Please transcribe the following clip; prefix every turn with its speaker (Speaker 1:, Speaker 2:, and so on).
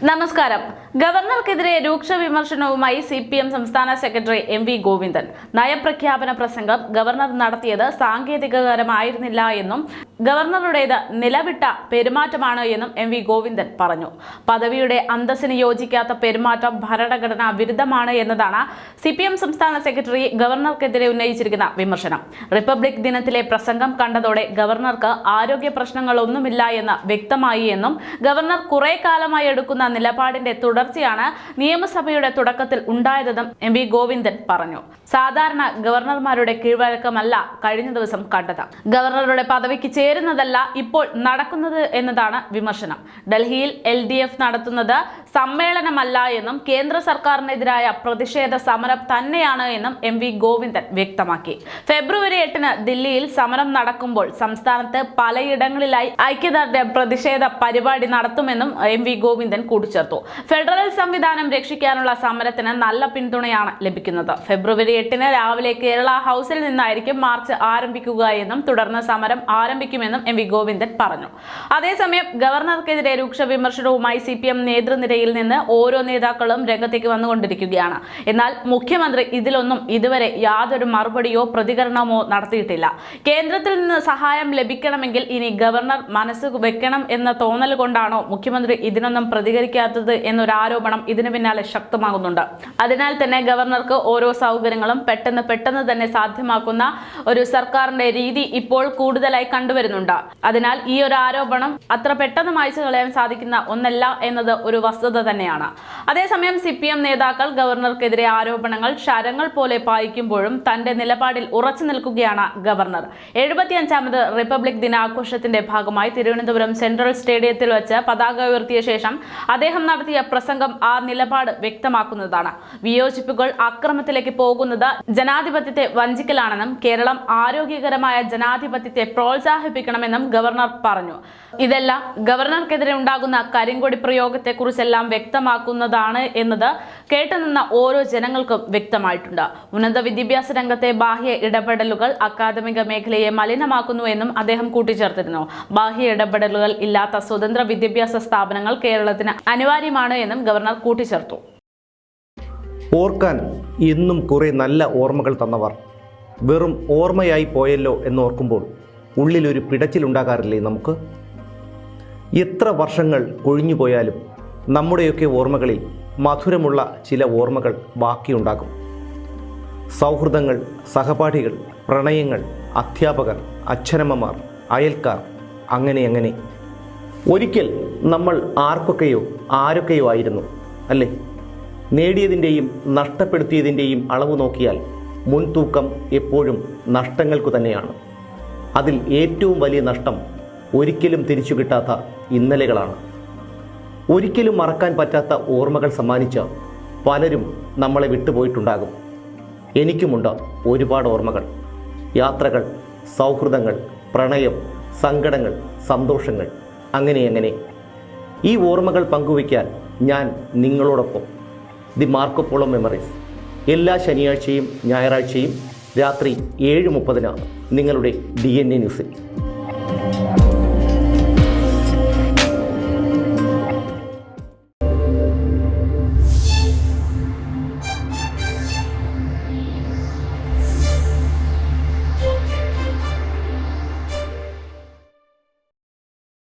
Speaker 1: നമസ്കാരം. ഗവർണർക്കെതിരെ രൂക്ഷ വിമർശനവുമായി CPM സംസ്ഥാന സെക്രട്ടറി MV ഗോവിന്ദൻ. നയപ്രഖ്യാപന പ്രസംഗം ഗവർണർ നടത്തിയത് സാങ്കേതികകരമായിരുന്നില്ല എന്നും ഗവർണറുടേത് നിലവിട്ട പെരുമാറ്റമാണ് എന്നും MV ഗോവിന്ദൻ പറഞ്ഞു. പദവിയുടെ അന്തസ്സിന് യോജിക്കാത്ത പെരുമാറ്റം ഭരണഘടനാ വിരുദ്ധമാണ് എന്നതാണ് CPM സംസ്ഥാന സെക്രട്ടറി ഗവർണർക്കെതിരെ ഉന്നയിച്ചിരിക്കുന്ന വിമർശനം. റിപ്പബ്ലിക് ദിനത്തിലെ പ്രസംഗം കണ്ടതോടെ ഗവർണർക്ക് ആരോഗ്യ പ്രശ്നങ്ങളൊന്നുമില്ല എന്ന് വ്യക്തമായി എന്നും ഗവർണർ കുറെ കാലമായി എടുക്കുന്ന നിലപാടിന്റെ തുടർച്ചയാണ് നിയമസഭയുടെ തുടക്കത്തിൽ ഉണ്ടായതെന്നും MV ഗോവിന്ദൻ പറഞ്ഞു. സാധാരണ ഗവർണർമാരുടെ കീഴ്വഴക്കമല്ല കഴിഞ്ഞ ദിവസം കണ്ടത്. ഗവർണറുടെ പദവിക്ക് ചേരുന്നതല്ല ഇപ്പോൾ നടക്കുന്നത് എന്നതാണ് വിമർശനം. ഡൽഹിയിൽ LDF നടത്തുന്നത് സമ്മേളനമല്ല എന്നും കേന്ദ്ര സർക്കാരിനെതിരായ പ്രതിഷേധ സമരം തന്നെയാണ് എന്നും MV ഗോവിന്ദൻ വ്യക്തമാക്കി. ഫെബ്രുവരി 8-ന് ദില്ലിയിൽ സമരം നടക്കുമ്പോൾ സംസ്ഥാനത്ത് പലയിടങ്ങളിലായി ഐക്യദാർഢ്യ പ്രതിഷേധ പരിപാടി നടത്തുമെന്നും MV ഗോവിന്ദൻ കൂട്ടിച്ചേർത്തു. ഫെഡറൽ സംവിധാനം രക്ഷിക്കാനുള്ള സമരത്തിന് നല്ല പിന്തുണയാണ് ലഭിക്കുന്നത്. ഫെബ്രുവരി 8-ന് രാവിലെ കേരള ഹൗസിൽ നിന്നായിരിക്കും മാർച്ച് ആരംഭിക്കുക എന്നും തുടർന്ന് സമരം ആരംഭിക്കുമെന്നും MV ഗോവിന്ദൻ പറഞ്ഞു. അതേസമയം ഗവർണർക്കെതിരെ രൂക്ഷ വിമർശനവുമായി CPM നേതൃനിരയിൽ നിന്ന് ഓരോ നേതാക്കളും രംഗത്തേക്ക് വന്നുകൊണ്ടിരിക്കുകയാണ്. എന്നാൽ മുഖ്യമന്ത്രി ഇതിലൊന്നും ഇതുവരെ യാതൊരു മറുപടിയോ പ്രതികരണമോ നടത്തിയിട്ടില്ല. കേന്ദ്രത്തിൽ നിന്ന് സഹായം ലഭിക്കണമെങ്കിൽ ഇനി ഗവർണർ മനസ്സ് വെക്കണം എന്ന തോന്നൽ കൊണ്ടാണോ മുഖ്യമന്ത്രി ഇതിനൊന്നും പ്രതികരിക്കാത്തത് എന്നൊരാരോപണം ഇതിനു പിന്നാലെ ശക്തമാകുന്നുണ്ട്. അതിനാൽ തന്നെ ഗവർണർക്ക് ഓരോ സൗകര്യങ്ങളും പെട്ടെന്ന് തന്നെ സാധ്യമാക്കുന്ന ഒരു സർക്കാരിന്റെ രീതി ഇപ്പോൾ കൂടുതലായി കണ്ടുവരുന്നുണ്ട്. അതിനാൽ ഈ ഒരു ആരോപണം അത്ര പെട്ടെന്ന് മായ്ച്ചു കളയാൻ സാധിക്കുന്ന ഒന്നല്ല എന്നത് ഒരു വസ്തുത തന്നെയാണ്. അതേസമയം CPM നേതാക്കൾ ഗവർണർക്കെതിരെ ആരോപണങ്ങൾ ശരങ്ങൾ പോലെ പായിക്കുമ്പോഴും തന്റെ നിലപാടിൽ ഉറച്ചു നിൽക്കുകയാണ് ഗവർണർ. 75ാമത് റിപ്പബ്ലിക് ദിനാഘോഷത്തിന്റെ ഭാഗമായി തിരുവനന്തപുരം സെൻട്രൽ സ്റ്റേഡിയത്തിൽ വെച്ച് പതാക ഉയർത്തിയ ശേഷം അദ്ദേഹം നടത്തിയ പ്രസംഗം ആ നിലപാട് വ്യക്തമാക്കുന്നതാണ്. വിയോജിപ്പുകൾ അക്രമത്തിലേക്ക് പോകുന്നത് ജനാധിപത്യത്തെ വഞ്ചിക്കലാണെന്നും കേരളം ആരോഗ്യകരമായ ജനാധിപത്യത്തെ പ്രോത്സാഹിപ്പിക്കണമെന്നും ഗവർണർ പറഞ്ഞു. ഇതെല്ലാം ഗവർണർക്കെതിരെ ഉണ്ടാകുന്ന കരിങ്കൊടി പ്രയോഗത്തെക്കുറിച്ചെല്ലാം വ്യക്തമാക്കുന്നതാണ് എന്നത് കേട്ടുനിന്ന ഓരോ ജനങ്ങൾക്കും വ്യക്തമായിട്ടുണ്ട്. ഉന്നത വിദ്യാഭ്യാസ രംഗത്തെ ബാഹ്യ ഇടപെടലുകൾ അക്കാദമിക മേഖലയെ മലിനമാക്കുന്നുവെന്നും അദ്ദേഹം കൂട്ടിച്ചേർത്തിരുന്നു. ബാഹ്യ ഇടപെടലുകൾ ഇല്ലാത്ത സ്വതന്ത്ര വിദ്യാഭ്യാസ സ്ഥാപനങ്ങൾ കേരളത്തിന് അനിവാര്യമാണ് എന്നും ഗവർണർ കൂട്ടിച്ചേർത്തു.
Speaker 2: ഓർക്കാൻ എന്നും കുറെ നല്ല ഓർമ്മകൾ തന്നവർ വെറും ഓർമ്മയായി പോയല്ലോ എന്നോർക്കുമ്പോൾ ഉള്ളിലൊരു പിടച്ചിലുണ്ടാകാറില്ലേ നമുക്ക്? എത്ര വർഷങ്ങൾ കൊഴിഞ്ഞുപോയാലും നമ്മുടെയൊക്കെ ഓർമ്മകളിൽ മധുരമുള്ള ചില ഓർമ്മകൾ ബാക്കിയുണ്ടാകും. സൗഹൃദങ്ങൾ, സഹപാഠികൾ, പ്രണയങ്ങൾ, അധ്യാപകർ, അച്ഛനമ്മമാർ, അയൽക്കാർ, അങ്ങനെ ഒരിക്കൽ നമ്മൾ ആരൊക്കെയോ ആയിരുന്നു അല്ലേ? നേടിയതിൻ്റെയും നഷ്ടപ്പെടുത്തിയതിൻ്റെയും അളവ് നോക്കിയാൽ മുൻതൂക്കം എപ്പോഴും നഷ്ടങ്ങൾക്കു തന്നെയാണ്. അതിൽ ഏറ്റവും വലിയ നഷ്ടം ഒരിക്കലും തിരിച്ചു കിട്ടാത്ത ഇന്നലെകളാണ്. ഒരിക്കലും മറക്കാൻ പറ്റാത്ത ഓർമ്മകൾ സമ്മാനിച്ച പലരും നമ്മളെ വിട്ടുപോയിട്ടുണ്ടാകും. എനിക്കുമുണ്ട് ഒരുപാട് ഓർമ്മകൾ. യാത്രകൾ, സൗഹൃദങ്ങൾ, പ്രണയം, സങ്കടങ്ങൾ, സന്തോഷങ്ങൾ, അങ്ങനെ ഈ ഓർമ്മകൾ പങ്കുവയ്ക്കാൻ ഞാൻ നിങ്ങളോടൊപ്പം. ദി മാർക്കോ പോളോ മെമ്മറീസ് എല്ലാ ശനിയാഴ്ചയും ഞായറാഴ്ചയും രാത്രി 7:30 നിങ്ങളുടെ DNA ന്യൂസിൽ.